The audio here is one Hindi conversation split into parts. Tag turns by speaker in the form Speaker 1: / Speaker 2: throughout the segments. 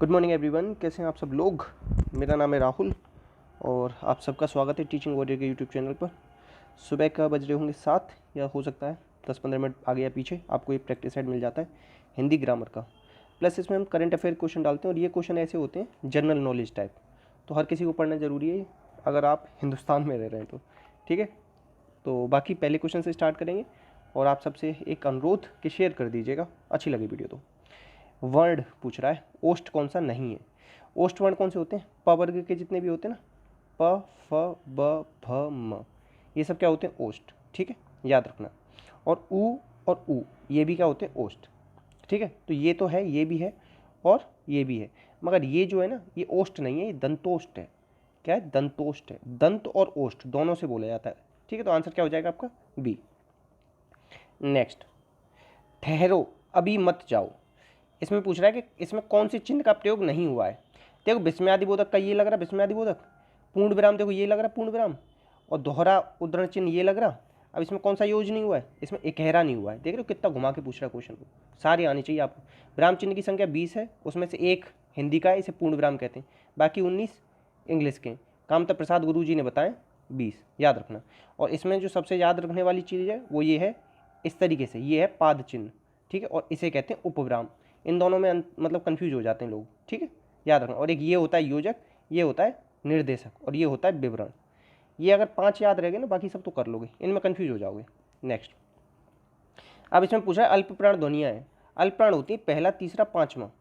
Speaker 1: गुड मॉर्निंग एवरीवन, कैसे हैं आप सब लोग। मेरा नाम है राहुल और आप सबका स्वागत है टीचिंग वॉरियर के यूट्यूब चैनल पर। सुबह का बज रहे होंगे 7 या हो सकता है 10-15 मिनट आगे या पीछे आपको एक प्रैक्टिस सेट मिल जाता है हिंदी ग्रामर का। प्लस इसमें हम करंट अफेयर क्वेश्चन डालते हैं और ये क्वेश्चन ऐसे होते हैं जनरल नॉलेज टाइप, तो हर किसी को पढ़ना ज़रूरी है अगर आप हिंदुस्तान में रह रहे हैं तो। ठीक है, तो बाकी पहले क्वेश्चन से स्टार्ट करेंगे और आप सबसे एक अनुरोध कि शेयर कर दीजिएगा अच्छी लगी वीडियो तो। वर्ड पूछ रहा है ओस्ट कौन सा नहीं है। ओस्ट वर्ड कौन से होते हैं? प वर्ग के जितने भी होते हैं ना, प फ ब भ म, ये सब क्या होते हैं? ओस्ट। ठीक है, याद रखना। और ऊ ये भी क्या होते हैं? ओस्ट। ठीक है, तो ये तो है, ये भी है और ये भी है, मगर ये जो है ना ये ओस्ट नहीं है, ये दंतोष्ट है। क्या है? दंतोष्ट है। दंत और ओष्ठ दोनों से बोला जाता है। ठीक है, तो आंसर क्या हो जाएगा आपका? बी। नेक्स्ट, ठहरो अभी मत जाओ। इसमें पूछ रहा है कि इसमें कौन से चिन्ह का प्रयोग नहीं हुआ है। देखो विस्मयादिबोधक का ये लग रहा है विस्मयादिबोधक, पूर्ण विराम देखो ये लग रहा है पूर्ण विराम, और दोहरा उद्धरण चिन्ह ये लग रहा। अब इसमें कौन सा यूज नहीं हुआ है? इसमें इकहरा नहीं हुआ है। देख रहे हो कितना घुमा के पूछ रहा है क्वेश्चन को, सारी आनी चाहिए आपको। विराम चिन्ह की संख्या 20 है, उसमें से एक हिंदी का है, इसे पूर्ण विराम कहते हैं, बाकी 19 इंग्लिश के। कामता प्रसाद गुरु जी ने बताए 20, याद रखना। और इसमें जो सबसे याद रखने वाली चीज़ है वो ये है, इस तरीके से, ये है पाद चिन्ह। ठीक है, और इसे कहते हैं उपविराम। इन दोनों में मतलब कंफ्यूज हो जाते हैं लोग। ठीक है, याद रखना। और एक ये होता है योजक, ये होता है निर्देशक, और ये होता है विवरण। ये अगर 5 याद रह गए ना, बाकी सब तो कर लोगे, इनमें कंफ्यूज हो जाओगे। नेक्स्ट, अब इसमें पूछा है अल्प प्राण ध्वनियाँ हैं। अल्प प्राण होती है पहला, तीसरा, पाँचवा,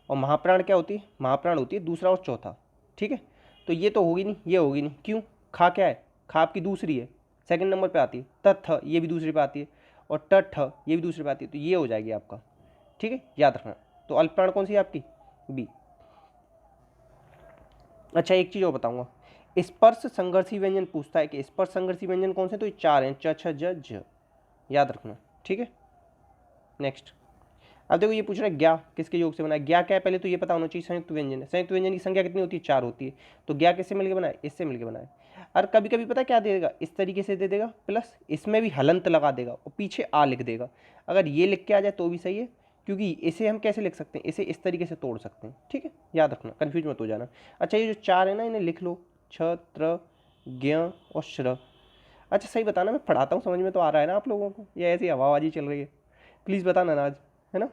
Speaker 1: और महाप्राण क्या होती है? महाप्राण होती है दूसरा और चौथा। ठीक है, तो ये तो होगी नहीं, ये होगी नहीं। क्यों? खा क्या है? खा आपकी दूसरी है, सेकंड नंबर पे आती है। तथ ये भी दूसरी पे आती है, और टठ ये भी दूसरी पे आती है, तो ये हो जाएगी आपका। ठीक है, याद रखना। तो अल्प प्राण कौन सी है आपकी? बी। अच्छा, एक चीज़ और बताऊंगा, स्पर्श संघर्षी व्यंजन पूछता है कि स्पर्श संघर्षी व्यंजन कौन से? तो ये 4 हैं, च छ ज झ, याद रखना। ठीक है, नेक्स्ट। अब देखो ये पूछ रहा है ज्ञा किसके योग से बना है। ज्ञा क्या है पहले तो ये पता होना चाहिए, संयुक्त व्यंजन है। संयुक्त व्यंजन की संख्या कितनी होती है? 4 होती है। तो ज्ञा किससे मिलकर बना है? इससे मिलकर बना है। और कभी कभी पता क्या दे देगा, इस तरीके से दे देगा, प्लस इसमें भी हलंत लगा देगा और पीछे आ लिख देगा। अगर ये लिख के आ जाए तो भी सही है, क्योंकि इसे हम कैसे लिख सकते हैं? इसे इस तरीके से तोड़ सकते हैं। ठीक है, याद रखना, कन्फ्यूज मत हो जाना। अच्छा, ये जो 4 है ना, इन्हें लिख लो, छ त्र ज्ञ और श्र। अच्छा सही बताना, मैं पढ़ाता हूँ, समझ में तो आ रहा है ना आप लोगों को, या ऐसी हवाबाजी चल रही है? प्लीज़ बताना ना आज, है ना।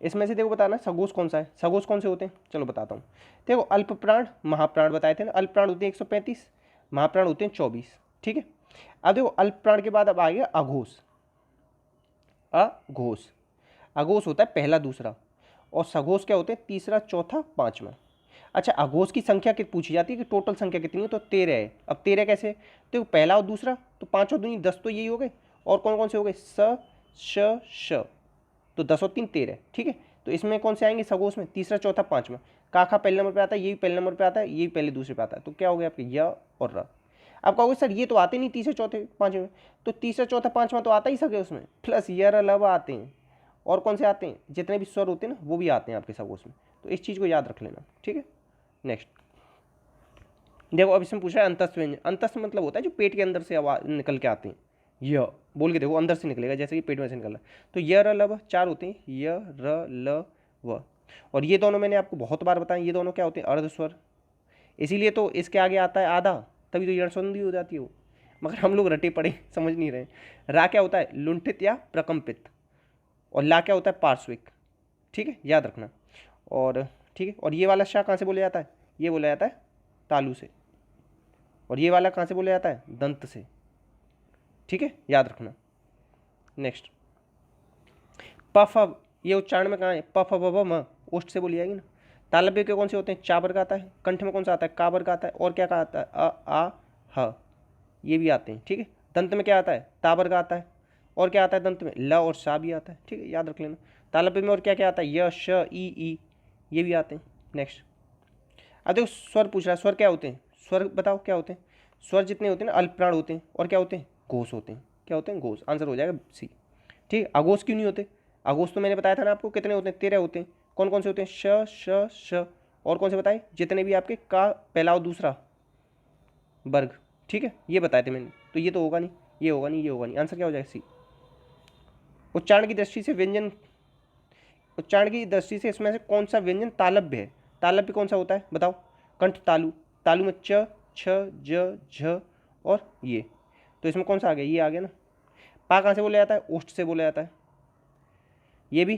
Speaker 1: इसमें से देखो बताना सगोश कौन सा है, सगोश कौन से होते हैं, चलो बताता हूँ। देखो अल्प प्राण महाप्राण बताए थे ना, अल्प प्राण होते हैं 135, महाप्राण होते हैं 24। ठीक है, अब देखो अल्प प्राण के बाद अब आएगा अघोष। अघोष, अघोष होता है पहला, दूसरा, और सघोष क्या होते हैं? तीसरा, चौथा, पांचवा। अच्छा, अघोष की संख्या कितनी पूछी जाती है कि टोटल संख्या कितनी है? तो 13 है। अब 13 कैसे? तो पहला और दूसरा, तो 5 और 2 10, तो यही हो गए। और कौन कौन से हो गए? स श श, तो 10 और 3 13। ठीक है, तो इसमें कौन से आएंगे सगोश में? तीसरा, चौथा, पांचवा। काखा पहले नंबर पे आता है, ये भी पहले नंबर पे आता है, ये भी पहले दूसरे पे आता है, तो क्या हो गया आपके? य और र। आप कहोगे सर ये तो आते नहीं तीसरे, चौथे, पांचवें में। तो तीसरा, चौथा, पांचवा तो आता ही सके उसमें, प्लस य र ल व आते हैं। और कौन से आते हैं? जितने भी स्वर होते हैं ना वो भी आते हैं आपके सगोश में, तो इस चीज़ को याद रख लेना। ठीक है, नेक्स्ट देखो, अब इसमें पूछा है अंतस्थ व्यंजन। अंतस्थ मतलब होता है जो पेट के अंदर से आवाज निकल के आते हैं। य बोल के देखो, अंदर से निकलेगा, जैसे कि पेट में से निकला। तो य र ल व 4 होते हैं, य र ल व। और ये दोनों मैंने आपको बहुत बार बताया, ये दोनों क्या होते हैं? अर्ध स्वर। इसीलिए तो इसके आगे आता है आधा, तभी तो यणसंधि हो जाती है वो, मगर हम लोग रटे पड़े समझ नहीं रहे। रा क्या होता है? लुंठित या प्रकंपित। और ला क्या होता है? पार्श्विक। ठीक है, याद रखना। और ठीक है, और ये वाला शा कहाँ से बोला जाता है? ये बोला जाता है तालु से। और ये वाला कहाँ से बोला जाता है? दंत से। ठीक है, याद रखना। नेक्स्ट, पफ, ये उच्चारण में कहाँ है? पफ ब म, ओष्ठ से बोली जाएगी ना। तालव्य के कौन से होते हैं? चा वर्ग आता है। कंठ में कौन सा आता है? का वर्ग आता है। और क्या का आता है? अ आ ह, ये भी आते हैं। ठीक है, दंत में क्या आता है? ता वर्ग आता है। और क्या आता है दंत में? ल और सा भी आता है। ठीक है, याद रख लेना। तालव्य में और क्या क्या आता है? य श ई, ये भी आते हैं। नेक्स्ट, अब देखो स्वर पूछ रहा है, स्वर क्या होते हैं? स्वर बताओ क्या होते हैं? स्वर जितने होते हैं ना अल्प प्राण होते हैं, और क्या होते हैं? घोष होते हैं। क्या होते हैं? घोष। आंसर हो जाएगा सी। ठीक है, अघोष क्यों नहीं होते? अघोष तो मैंने बताया था ना आपको, कितने होते हैं? 13 होते हैं। कौन कौन से होते हैं? श श श, और कौन से बताए? जितने भी आपके का पहला और दूसरा वर्ग। ठीक है, ये बताए थे मैंने, तो ये तो होगा नहीं, ये होगा नहीं, ये होगा नहीं। आंसर क्या हो जाएगा? सी। उच्चारण की दृष्टि से व्यंजन उच्चारण की दृष्टि से इसमें से कौन सा व्यंजन तालव्य है? तालव्य कौन सा होता है बताओ? कंठ तालु, तालु में च, छ, ज, झ और ये, तो इसमें कौन सा आ गया? ये आ गया ना। पा कहाँ से बोला जाता है? ओष्ठ से बोला जाता है। ये भी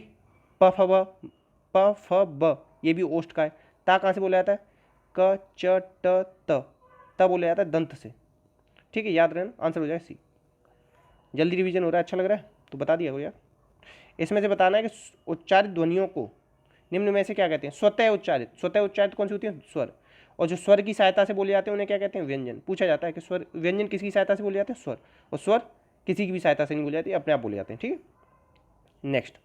Speaker 1: प फ ब, प फ ब, ये भी ओष्ठ का है। ता कहाँ से बोला जाता है? क च ट त, ता बोला जाता है दंत से। ठीक है, याद रहना, आंसर हो जाएगा सी। जल्दी रिवीजन हो रहा है, अच्छा लग रहा है तो बता दिया यार। इसमें से बताना है कि उच्चारित ध्वनियों को निम्न में से क्या कहते हैं? स्वतः उच्चारित। स्वतः उच्चारित कौन सी होती है? स्वर। और जो स्वर की सहायता से बोले जाते हैं उन्हें क्या कहते हैं? व्यंजन। पूछा जाता है कि स्वर व्यंजन किसकी सहायता से बोले जाते हैं? स्वर। और स्वर किसी की भी सहायता से नहीं बोले जाते, अपने आप बोले जाते हैं। ठीक है, नेक्स्ट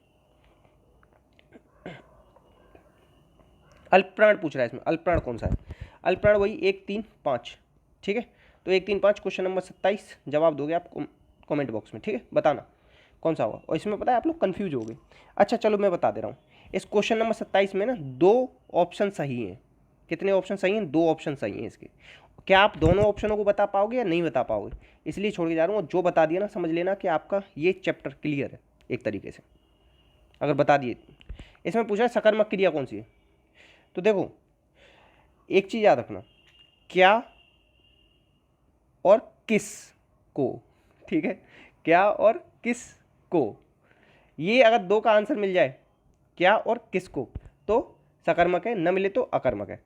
Speaker 1: अल्पप्राण पूछ रहा है। इसमें अल्पप्राण कौन सा है? अल्पप्राण वही 1, 3, 5। ठीक है, तो 1, 3, 5 क्वेश्चन नंबर 27 जवाब दोगे आप कमेंट बॉक्स में। ठीक है, बताना कौन सा होगा। और इसमें पता है आप लोग कंफ्यूज हो गए। अच्छा चलो मैं बता दे रहा हूँ। इस क्वेश्चन नंबर 27 में ना 2 ऑप्शन सही हैं। कितने ऑप्शन सही हैं? 2 ऑप्शन सही हैं इसके। क्या आप दोनों ऑप्शनों को बता पाओगे या नहीं बता पाओगे? इसलिए छोड़ के जा रहा हूँ। जो बता दिया ना, समझ लेना कि आपका ये चैप्टर क्लियर है एक तरीके से, अगर बता दिए। इसमें पूछा है सकर्मक क्रिया कौन सी है। तो देखो एक चीज़ याद रखना, क्या और किस को। ठीक है, क्या और किस को, ये अगर 2 का आंसर मिल जाए, क्या और किस को, तो सकर्मक है, न मिले तो अकर्मक है।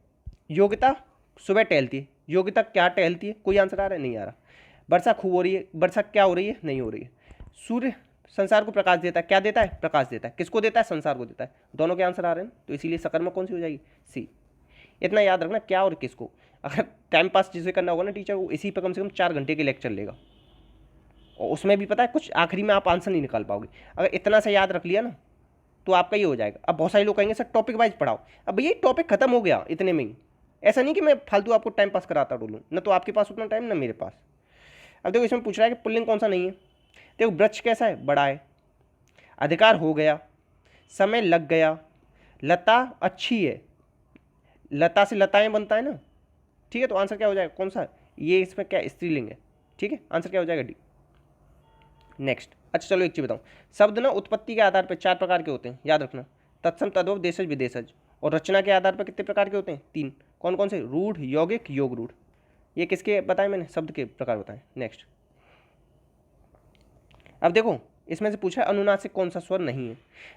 Speaker 1: योग्यता सुबह टहलती है। योग्यता क्या टहलती है? कोई आंसर आ रहा है? नहीं आ रहा। वर्षा खूब हो रही है। वर्षा क्या हो रही है? नहीं हो रही है। सूर्य संसार को प्रकाश देता है। क्या देता है? प्रकाश देता है। किसको देता है? संसार को देता है। दोनों के आंसर आ रहे हैं, तो इसीलिए सकर्मक कौन सी हो जाएगी? सी। इतना याद रखना, क्या और किसको। अगर टाइम पास जिसे करना होगा ना टीचर, वो इसी पर कम से कम 4 घंटे के लेक्चर लेगा, और उसमें भी पता है कुछ आखिरी में आप आंसर नहीं निकाल पाओगे। अगर इतना सा याद रख लिया ना तो आपका ये हो जाएगा। अब बहुत सारे लोग कहेंगे सर टॉपिक वाइज पढ़ाओ। अब भैया टॉपिक खत्म हो गया इतने में ही। ऐसा नहीं कि मैं फालतू आपको टाइम पास कराता डोलूँ, ना तो आपके पास उतना टाइम ना मेरे पास। अब देखो इसमें पूछ रहा है कि पुल्लिंग कौन सा नहीं है। देखो वृक्ष कैसा है? बड़ा है। अधिकार हो गया, समय लग गया, लता अच्छी है। लता से लताएं बनता है ना। ठीक है, तो आंसर क्या हो जाएगा? कौन सा? ये इसमें क्या स्त्रीलिंग है। ठीक है, आंसर क्या हो जाएगा? डी। नेक्स्ट। अच्छा चलो एक चीज़ बताऊँ। शब्द ना उत्पत्ति के आधार पर 4 प्रकार के होते हैं, याद रखना। तत्सम, तद्भव, देशज, विदेशज। और रचना के आधार पर कितने प्रकार के होते हैं? 3। कौन कौन से? रूढ़, यौगिक, योग रूढ़। ये किसके बताए मैंने? शब्द के प्रकार बताए। नेक्स्ट। अब देखो इसमें से पूछा है अनुनासिक कौन सा स्वर नहीं है।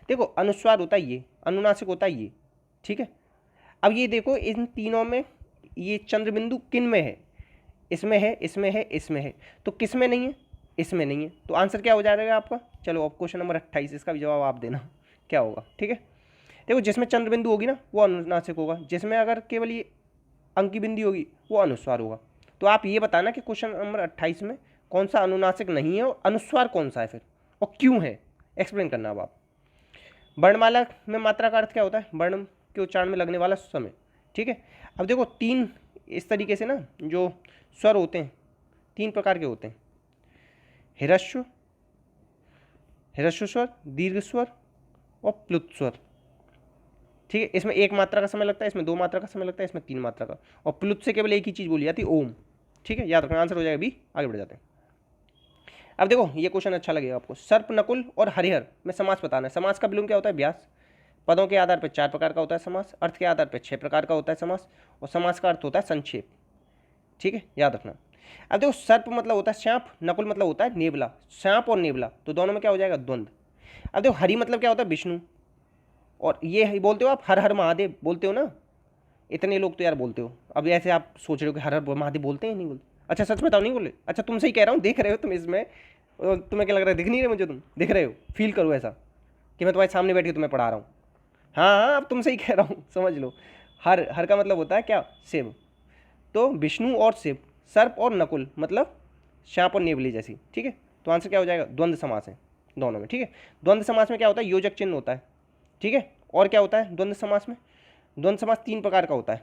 Speaker 1: देखो अनुस्वार होता है ये, अनुनासिक होता है ये। ठीक है, अब ये देखो इन तीनों में ये चंद्रबिंदु किन में है? इसमें है, इसमें है, इसमें है। तो किस में नहीं है? इसमें नहीं है। तो आंसर क्या हो जाएगा आपका? चलो अब क्वेश्चन नंबर 28, इसका भी जवाब आप देना क्या होगा। ठीक है, देखो जिसमें चंद्रबिंदु होगी ना वो अनुनासिक होगा, जिसमें अगर केवल ये अंकी बिंदी होगी वो अनुस्वार होगा। तो आप ये बताना कि क्वेश्चन नंबर 28 में कौन सा अनुनासिक नहीं है और अनुस्वार कौन सा है फिर, और क्यों है, एक्सप्लेन करना। अब आप वर्णमाला में मात्रा का अर्थ क्या होता है? वर्ण के उच्चारण में लगने वाला समय। ठीक है, अब देखो 3 इस तरीके से ना जो स्वर होते हैं 3 प्रकार के होते हैं। हिरस्व, हिरस्व स्वर, दीर्घ स्वर और प्लुत स्वर। ठीक है, इसमें 1 मात्रा का समय लगता है, इसमें 2 मात्रा का समय लगता है, इसमें 3 मात्रा का। और प्लुत से केवल एक ही चीज़ बोली जाती है, ओम। ठीक है, याद रखना, आंसर हो जाएगा बी। आगे बढ़ जाते हैं। अब देखो ये क्वेश्चन अच्छा लगेगा आपको। सर्प, नकुल और हरिहर में समास बताना है। समास का विलोम क्या होता है? व्यास। पदों के आधार पर 4 प्रकार का होता है समास। अर्थ के आधार पर 6 प्रकार का होता है समास। और समास का अर्थ होता है संक्षेप। ठीक है, याद रखना। अब देखो सर्प मतलब होता है सांप, नकुल मतलब होता है नेवला। सांप और नेवला तो दोनों में क्या हो जाएगा? द्वंद्व। अब देखो हरि मतलब क्या होता है? विष्णु। और ये बोलते हो आप हर हर महादेव बोलते हो ना, इतने लोग तो यार बोलते हो। अब ऐसे आप सोच रहे हो कि हर हर महादेव बोलते हैं, नहीं बोलते? अच्छा सच बताओ, नहीं बोले? अच्छा तुमसे ही कह रहा हूँ, देख रहे हो तुम इसमें, तुम्हें क्या लग रहा है दिख नहीं रहे मुझे? तुम दिख रहे हो, फील करो ऐसा कि मैं तुम्हारे सामने बैठ के तुम्हें पढ़ा रहा हूँ। हाँ हाँ, अब तुमसे ही कह रहा हूँ, समझ लो। हर हर का मतलब होता है क्या? शिव। तो विष्णु और शिव, सर्प और नकुल मतलब सांप और नेवली जैसी। ठीक है, तो आंसर क्या हो जाएगा? द्वंद्व समास है दोनों में। ठीक है, द्वंद्व समास में क्या होता है? योजक चिन्ह होता है। ठीक है, और क्या होता है द्वंद्व समास में? द्वंद्व समास 3 प्रकार का होता है,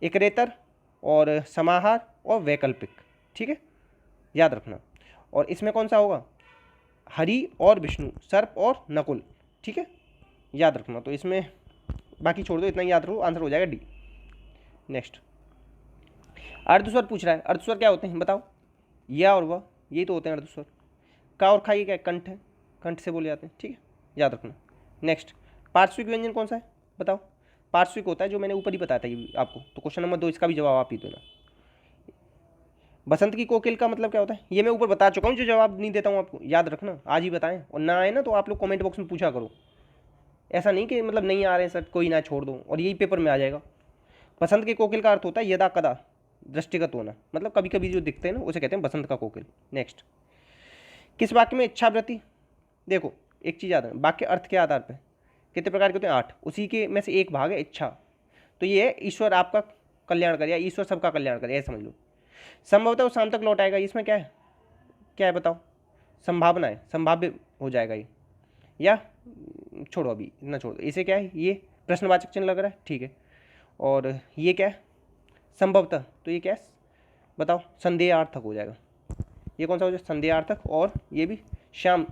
Speaker 1: इकरेतर और समाहार और वैकल्पिक। ठीक है, याद रखना। और इसमें कौन सा होगा? हरि और विष्णु, सर्प और नकुल। ठीक है, याद रखना। तो इसमें बाकी छोड़ दो, इतना याद रखो, आंसर हो जाएगा डी। नेक्स्ट। अर्धस्वर पूछ रहा है। अर्धस्वर क्या होते हैं बताओ? या और वह, यही तो होते हैं अर्धस्वर। का और खा ये क्या? कंठ है, कंठ से बोले जाते हैं। ठीक है, याद रखना। नेक्स्ट। पार्श्विक व्यंजन कौन सा है बताओ? पार्श्विक होता है जो मैंने ऊपर ही बताया था ये आपको। तो क्वेश्चन नंबर 2 इसका भी जवाब आप ही देना। बसंत की कोकिल का मतलब क्या होता है? ये मैं ऊपर बता चुका हूँ, जो जवाब नहीं देता हूँ आपको याद रखना, आज ही बताएं। और ना आए ना तो आप लोग कमेंट बॉक्स में पूछा करो, ऐसा नहीं कि मतलब नहीं आ रहे सर कोई ना छोड़ दो और यही पेपर में आ जाएगा। बसंत की कोकिल का अर्थ होता है यदा कदा दृष्टिगत होना, मतलब कभी कभी जो दिखते हैं ना उसे कहते हैं बसंत का कोकिल। नेक्स्ट, किस वाक्य में इच्छावृत्ति, देखो एक चीज़ याद है, वाक्य अर्थ के आधार पर कितने प्रकार के होते हैं? 8, उसी के में से एक भाग है इच्छा। तो ये है ईश्वर आपका कल्याण करे या ईश्वर सबका कल्याण करे, ऐसा समझ लो। संभवतः वो शाम तक लौट आएगा, इसमें क्या है, क्या है बताओ? संभावना है, संभाव्य हो जाएगा ये, या छोड़ो अभी इतना छोड़ो। इसे क्या है, ये प्रश्नवाचक चिन्ह लग रहा है, ठीक है। और ये क्या है, संभवतः, तो ये क्या है बताओ? संदेहार्थक हो जाएगा। ये कौन सा हो जाएगा? संदेहार्थक। और ये भी श्याम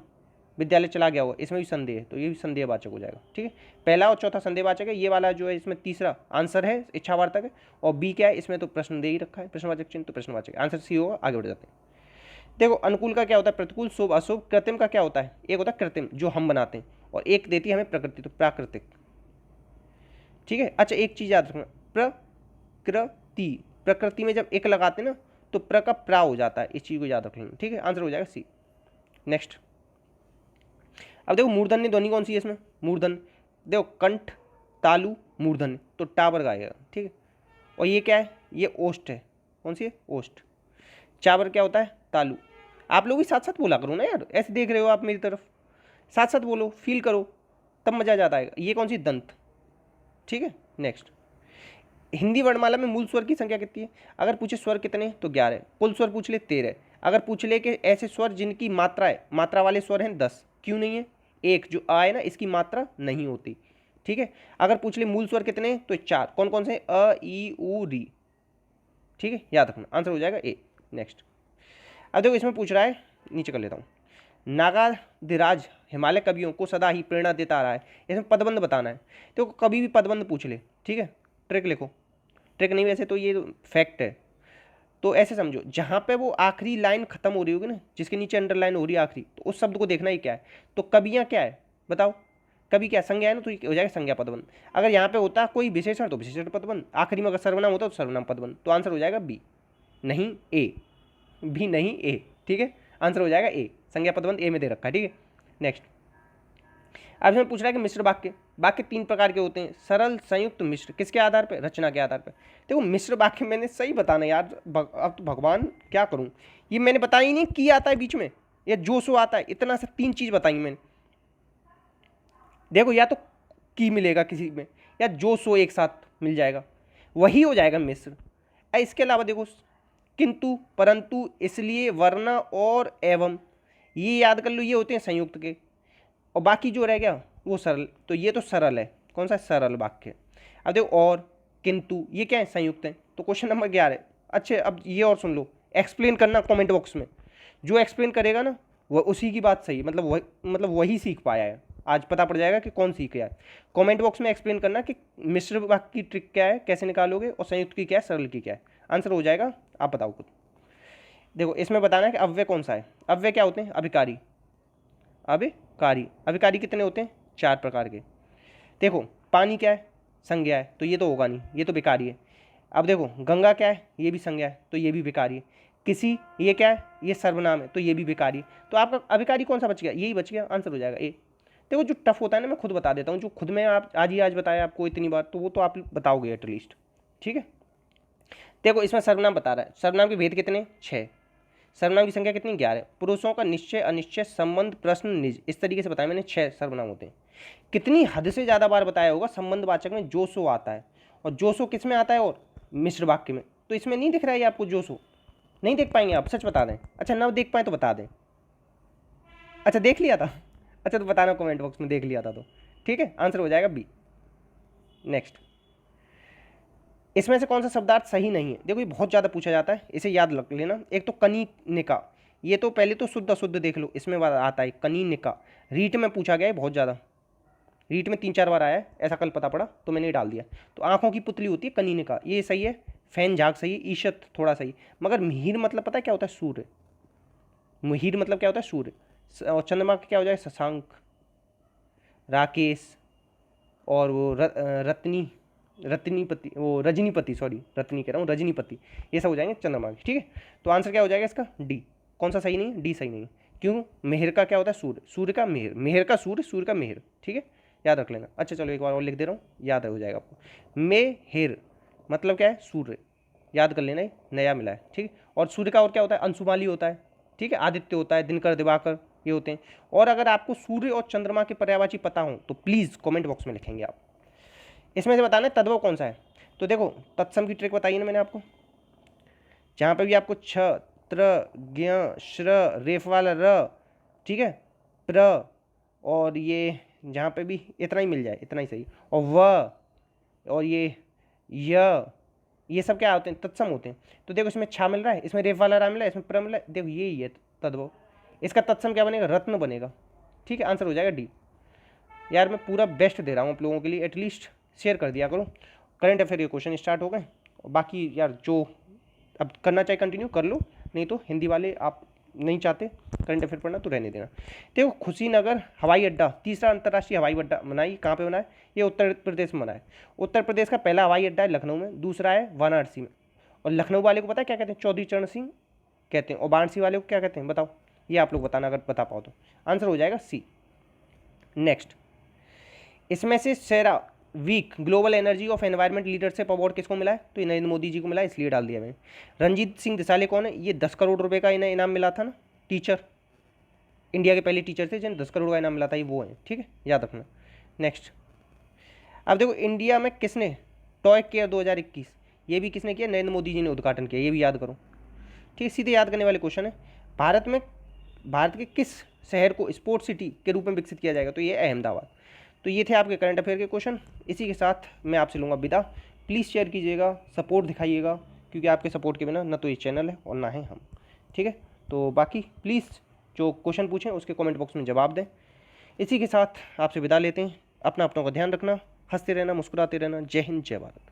Speaker 1: विद्यालय चला गया हुआ, इसमें भी संदेह है, तो ये भी संदेहवाचक हो जाएगा, ठीक है। पहला और चौथा संदेहवाचक है, ये वाला जो है इसमें तीसरा आंसर है इच्छावार्थक है। और बी क्या है, इसमें तो प्रश्न दे ही रखा है प्रश्नवाचक चिन्ह, तो प्रश्नवाचक आंसर सी होगा। आगे बढ़ जाते हैं। देखो अनुकूल का क्या होता है? प्रतिकूल, शुभ, अशुभ। कृत्रिम का क्या होता है? एक होता है कृत्रिम जो हम बनाते हैं, और एक देती है हमें प्रकृति, तो प्राकृतिक, ठीक है। अच्छा एक चीज याद रखना, प्रकृति, प्रकृति में जब एक लगाते हैं ना तो प्र का प्रा हो जाता है, इस चीज को याद रख लेना, ठीक है। आंसर हो जाएगा सी। नेक्स्ट, अब देखो मूर्धन्य ध्वनि कौन सी है इसमें? मूर्धन्य, देखो कंठ, तालु, मूर्धन्य, तो टावर गाएगा, ठीक है। और ये क्या है? ये ओष्ठ है, कौन सी है? ओष्ठ। चावर क्या होता है? तालु। आप लोग भी साथ साथ बोला करो ना यार, ऐसे देख रहे हो आप मेरी तरफ, साथ साथ बोलो, फील करो, तब मजा आ जाता है। ये कौन सी? दंत, ठीक है। नेक्स्ट, हिंदी वर्णमाला में मूल स्वर की संख्या कितनी है? अगर पूछे स्वर कितने तो 11, कुल स्वर पूछ ले 13, अगर पूछ ले कि ऐसे स्वर जिनकी मात्रा है, मात्रा वाले स्वर हैं 10, क्यों नहीं है? एक जो आ है ना इसकी मात्रा नहीं होती, ठीक है। अगर पूछ ले मूल स्वर कितने तो 4, कौन कौन से? अ ई उ री, ठीक है, याद रखना, आंसर हो जाएगा ए। नेक्स्ट, अब देखो इसमें पूछ रहा है, नीचे कर लेता हूँ, नागाधिराज हिमालय कवियों को सदा ही प्रेरणा देता आ रहा है, इसमें पदबंध बताना है। तो कभी भी पदबंध पूछ ले, ठीक है, ट्रिक लिखो, ट्रिक नहीं वैसे तो ये फैक्ट है। तो ऐसे समझो, जहाँ पे वो आखिरी लाइन खत्म हो रही होगी ना, जिसके नीचे अंडरलाइन हो रही है आखिरी, तो उस शब्द को देखना ही क्या है। तो कवियाँ क्या है बताओ? कभी क्या संज्ञा है ना, तो हो जाएगा संज्ञा पदबंध। अगर यहाँ पे होता कोई विशेषण तो विशेषण पदबंध, आखिरी में अगर सर्वनाम होता तो सर्वनाम पदबंध, तो आंसर हो जाएगा बी, नहीं ए, भी नहीं ए, ठीक है। आंसर हो जाएगा ए, संज्ञा पदबंध ए में दे रखा है, ठीक है। नेक्स्ट, अब इसमें पूछ रहा है कि मिश्र वाक्य, वाक्य 3 प्रकार के होते हैं, सरल, संयुक्त, मिश्र। किसके आधार पर? रचना के आधार पर। देखो मिश्र वाक्य मैंने सही बताना यार, अब तो भगवान क्या करूं, ये मैंने बताया ही नहीं की आता है बीच में या जो सो आता है, इतना से 3 चीज बताई मैंने। देखो या तो की मिलेगा किसी में, या जो सो एक साथ मिल जाएगा, वही हो जाएगा मिश्र। इसके अलावा देखो किंतु, परंतु, इसलिए, वरना और एवं, ये याद कर लो, ये होते हैं संयुक्त के। और बाकी जो रह गया वो सरल, तो ये तो सरल है, कौन सा? सरल वाक्य। अब देखो और, किंतु, ये क्या है? संयुक्त है। तो क्वेश्चन नंबर 11, अच्छे अब ये और सुन लो, एक्सप्लेन करना कमेंट बॉक्स में, जो एक्सप्लेन करेगा ना वह उसी की बात सही, मतलब वही सीख पाया है, आज पता पड़ जाएगा कि कौन सीख गया है। कमेंट बॉक्स में एक्सप्लेन करना कि मिश्र वाक्य की ट्रिक क्या है, कैसे निकालोगे, और संयुक्त की क्या है, सरल की क्या है। आंसर हो जाएगा, आप बताओ खुद। देखो इसमें बताना है कि अव्यय कौन सा है। अव्यय क्या होते हैं? अभिकारी, अभिकारी, अभिकारी कितने होते हैं? 4 प्रकार के। देखो पानी क्या है? संज्ञा है, तो ये तो होगा नहीं, ये तो बेकारी है। अब देखो गंगा क्या है? ये भी संज्ञा है, तो ये भी बेकारी है। किसी, ये क्या है? ये सर्वनाम है, तो ये भी बेकारी है। तो आपका अभिकारी कौन सा बच गया? यही बच गया, आंसर हो जाएगा ए। देखो जो टफ होता है ना, मैं खुद बता देता हूँ, जो खुद में आप आज बताया आपको इतनी बार, तो वो तो आप बताओगे एटलीस्ट, ठीक है। देखो इसमें सर्वनाम बता रहा है, सर्वनाम के भेद कितने? 6, सर्वनाम की संख्या कितनी? 11। पुरुषों का निश्चय, अनिश्चय, संबंध, प्रश्न, निज, इस तरीके से बताया मैंने, 6 सर्वनाम होते हैं। कितनी हद से ज़्यादा बार बताया होगा संबंधवाचक में जो सो आता है, और जो सो किस में आता है? और मिश्र वाक्य में। तो इसमें नहीं दिख रहा है आपको जो सो? नहीं देख पाएंगे आप? सच बता दें। अच्छा ना देख पाए तो बता दें। अच्छा देख लिया था? अच्छा तो बताना कमेंट बॉक्स में, देख लिया था तो, ठीक है। आंसर हो जाएगा बी। नेक्स्ट, इसमें से कौन सा शब्दार्थ सही नहीं है? देखो ये बहुत ज़्यादा पूछा जाता है, इसे याद रख लेना। एक तो कनीनिका, ये तो पहले तो शुद्ध अशुद्ध देख लो, इसमें आता है कनीनिका। रीट में पूछा गया है बहुत ज़्यादा, रीट में 3-4 बार आया है, ऐसा कल पता पड़ा तो मैंने डाल दिया। तो आंखों की पुतली होती है कनीनिका, ये सही है। फैन झाग सही है, ईशत थोड़ा सही, मगर मिहिर मतलब पता है क्या होता है? सूर्य। मिहिर मतलब क्या होता है? सूर्य। और चंद्रमा का क्या हो जाएगा? शशांक, राकेश, और वो रत्नीपति, वो रजनीपति, सॉरी रत्नी कह रहा हूँ, रजनीपति, ये सब हो जाएंगे चंद्रमा के। ठीक है, तो आंसर क्या हो जाएगा इसका? डी। कौन सा सही नहीं है? डी सही नहीं है। क्यों? मेहर का क्या होता है? सूर्य, सूर्य का मेहर, मेहर का सूर्य, सूर्य का मेहर। ठीक है, याद रख लेना। अच्छा चलो एक बार और लिख दे रहा हूँ, याद हो जाएगा आपको। मेहर मतलब क्या है? सूर्य, याद कर लेना, नया मिला है। ठीक है, और सूर्य का और क्या होता है? अंशुमाली होता है। ठीक है, आदित्य होता है, दिनकर, दिवाकर, ये होते हैं। और अगर आपको सूर्य और चंद्रमा के पर्यायवाची पता हो तो प्लीज़ कमेंट बॉक्स में लिखेंगे आप। इसमें से बताना है तद्भव कौन सा है। तो देखो तत्सम की ट्रिक बताई ना मैंने आपको, जहाँ पे भी आपको छ, त्र, ज्ञ, श्र, रेफ वाला र, ठीक है, प्र, और ये जहाँ पे भी इतना ही मिल जाए, इतना ही सही, और व, और ये सब क्या होते हैं? तत्सम होते हैं। तो देखो इसमें छा मिल रहा है, इसमें रेफ वाला रा मिला है, इसमें प्र मिला है, देखो ये ही है तद्भव। इसका तत्सम क्या बनेगा? रत्न बनेगा। ठीक है, आंसर हो जाएगा डी। यार मैं पूरा बेस्ट दे रहा हूँ आप लोगों के लिए, एटलीस्ट शेयर कर दिया करो। करंट अफेयर के क्वेश्चन स्टार्ट हो गए, बाकी यार जो अब करना चाहे कंटिन्यू कर लो, नहीं तो हिंदी वाले आप नहीं चाहते करंट अफेयर पढ़ना तो रहने देना। देखो खुशीनगर हवाई अड्डा, तीसरा अंतर्राष्ट्रीय हवाई अड्डा बना, ये कहाँ पे बना है? ये उत्तर प्रदेश में बना है। उत्तर प्रदेश का पहला हवाई अड्डा है लखनऊ में, दूसरा है वाराणसी में। और लखनऊ वाले को पता है क्या कहते हैं? चौधरी चरण सिंह कहते हैं। और वाराणसी वाले को क्या कहते हैं बताओ? ये आप लोग बताना अगर बता पाओ तो। आंसर हो जाएगा सी। नेक्स्ट, इसमें से CERAWeek global energy of environment leadership award किसको मिला है? तो ये नरेंद्र मोदी जी को मिला है, इसलिए डाल दिया मैंने। रंजीत सिंह देसाले कौन है? ये 10 करोड़ रुपए का इन्हें इनाम मिला था ना, टीचर, इंडिया के पहले टीचर थे जिन्हें 10 करोड़ का इनाम मिला था, ये वो है। ठीक है, याद रखना। नेक्स्ट, अब देखो इंडिया में किसने टॉय केयर 2021, ये भी किसने किया? नरेंद्र मोदी जी ने उद्घाटन किया, ये भी याद करो। ठीक है, सीधे याद करने वाले क्वेश्चन है। भारत के किस शहर को स्पोर्ट्स सिटी के रूप में विकसित किया जाएगा? तो ये अहमदाबाद। तो ये थे आपके करंट अफेयर के क्वेश्चन। इसी के साथ मैं आपसे लूँगा विदा। प्लीज़ शेयर कीजिएगा, सपोर्ट दिखाइएगा, क्योंकि आपके सपोर्ट के बिना ना तो ये चैनल है और ना है हम। ठीक है, तो बाकी प्लीज़ जो क्वेश्चन पूछें उसके कमेंट बॉक्स में जवाब दें। इसी के साथ आपसे विदा लेते हैं। अपना अपनों का ध्यान रखना, हंसते रहना, मुस्कुराते रहना। जय हिंद, जय भारत।